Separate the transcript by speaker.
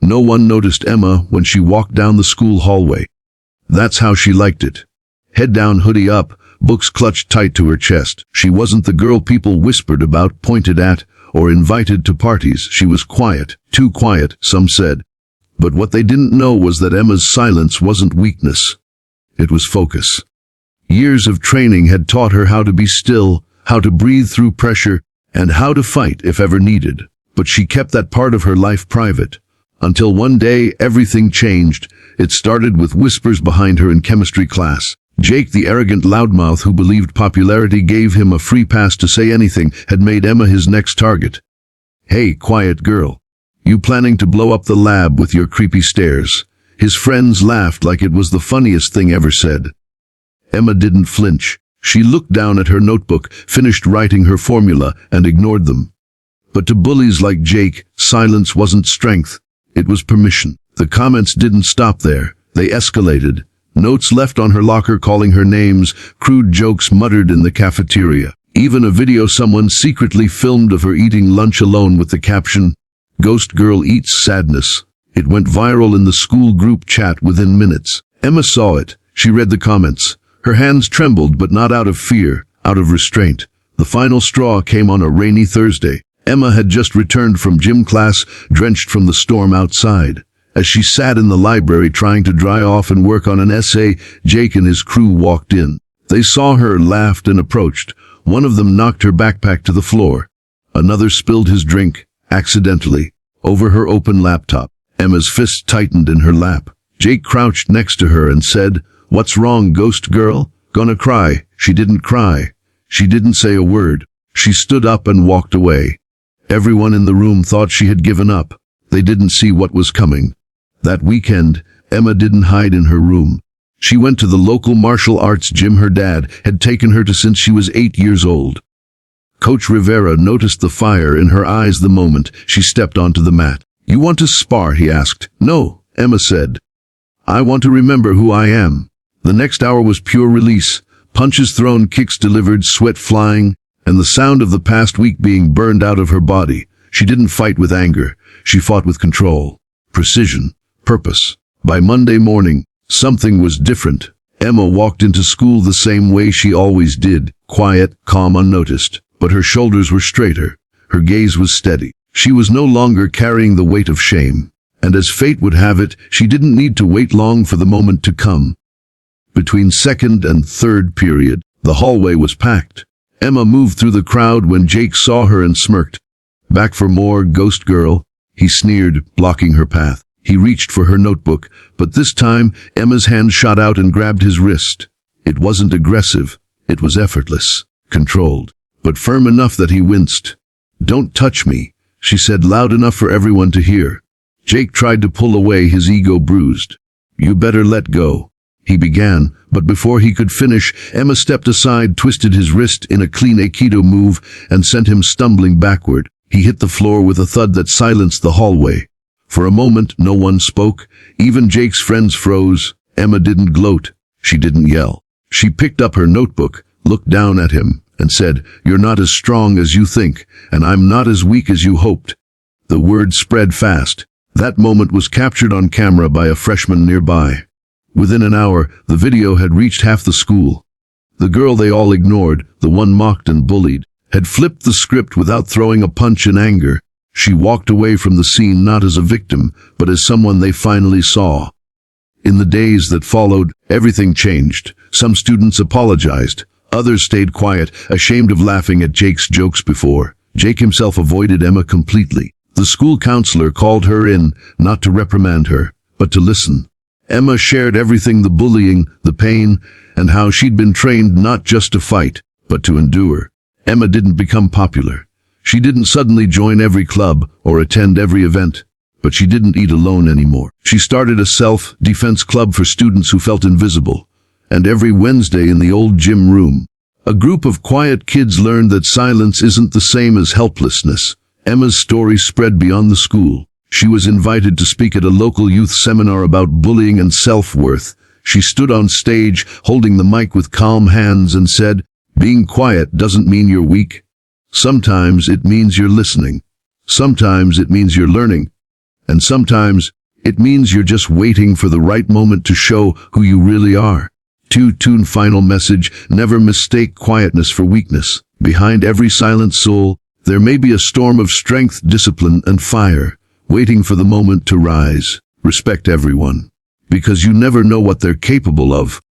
Speaker 1: No one noticed Emma when she walked down the school hallway. That's how she liked it. Head down, hoodie up, books clutched tight to her chest. She wasn't the girl people whispered about, pointed at, or invited to parties. She was quiet, too quiet, some said. But what they didn't know was that Emma's silence wasn't weakness. It was focus. Years of training had taught her how to be still, how to breathe through pressure, and how to fight if ever needed. But she kept that part of her life private. Until one day, everything changed. It started with whispers behind her in chemistry class. Jake, the arrogant loudmouth who believed popularity gave him a free pass to say anything, had made Emma his next target. "Hey, quiet girl. You planning to blow up the lab with your creepy stares?" His friends laughed like it was the funniest thing ever said. Emma didn't flinch. She looked down at her notebook, finished writing her formula, and ignored them. But to bullies like Jake, silence wasn't strength. It was permission. The comments didn't stop there. They escalated. Notes left on her locker calling her names, crude jokes muttered in the cafeteria. Even a video someone secretly filmed of her eating lunch alone with the caption, "Ghost Girl Eats Sadness." It went viral in the school group chat within minutes. Emma saw it. She read the comments. Her hands trembled, but not out of fear, out of restraint. The final straw came on a rainy Thursday. Emma had just returned from gym class, drenched from the storm outside. As she sat in the library trying to dry off and work on an essay, Jake and his crew walked in. They saw her, laughed, and approached. One of them knocked her backpack to the floor. Another spilled his drink, accidentally, over her open laptop. Emma's fist tightened in her lap. Jake crouched next to her and said, "What's wrong, ghost girl? Gonna cry?" She didn't cry. She didn't say a word. She stood up and walked away. Everyone in the room thought she had given up. They didn't see what was coming. That weekend, Emma didn't hide in her room. She went to the local martial arts gym her dad had taken her to since she was 8 years old. Coach Rivera noticed the fire in her eyes the moment she stepped onto the mat. "You want to spar?" he asked. "No," Emma said. "I want to remember who I am." The next hour was pure release. Punches thrown, kicks delivered, sweat flying, and the sound of the past week being burned out of her body. She didn't fight with anger. She fought with control, precision, purpose. By Monday morning, something was different. Emma walked into school the same way she always did, quiet, calm, unnoticed. But her shoulders were straighter. Her gaze was steady. She was no longer carrying the weight of shame. And as fate would have it, she didn't need to wait long for the moment to come. Between second and third period, the hallway was packed. Emma moved through the crowd when Jake saw her and smirked. "Back for more, ghost girl?" he sneered, blocking her path. He reached for her notebook, but this time Emma's hand shot out and grabbed his wrist. It wasn't aggressive. It was effortless, controlled, but firm enough that he winced. "Don't touch me," she said, loud enough for everyone to hear. Jake tried to pull away, his ego bruised. "You better let go," he began, but before he could finish, Emma stepped aside, twisted his wrist in a clean Aikido move, and sent him stumbling backward. He hit the floor with a thud that silenced the hallway. For a moment, no one spoke. Even Jake's friends froze. Emma didn't gloat. She didn't yell. She picked up her notebook, looked down at him, and said, "You're not as strong as you think, and I'm not as weak as you hoped." The word spread fast. That moment was captured on camera by a freshman nearby. Within an hour, the video had reached half the school. The girl they all ignored, the one mocked and bullied, had flipped the script without throwing a punch in anger. She walked away from the scene not as a victim, but as someone they finally saw. In the days that followed, everything changed. Some students apologized. Others stayed quiet, ashamed of laughing at Jake's jokes before. Jake himself avoided Emma completely. The school counselor called her in, not to reprimand her, but to listen. Emma shared everything, the bullying, the pain, and how she'd been trained not just to fight, but to endure. Emma didn't become popular. She didn't suddenly join every club or attend every event, but she didn't eat alone anymore. She started a self-defense club for students who felt invisible, and every Wednesday in the old gym room, a group of quiet kids learned that silence isn't the same as helplessness. Emma's story spread beyond the school. She was invited to speak at a local youth seminar about bullying and self-worth. She stood on stage, holding the mic with calm hands, and said, "Being quiet doesn't mean you're weak. Sometimes it means you're listening. Sometimes it means you're learning." And sometimes, it means you're just waiting for the right moment to show who you really are. Tune final message, never mistake quietness for weakness. Behind every silent soul, there may be a storm of strength, discipline, and fire, waiting for the moment to rise. Respect everyone, because you never know what they're capable of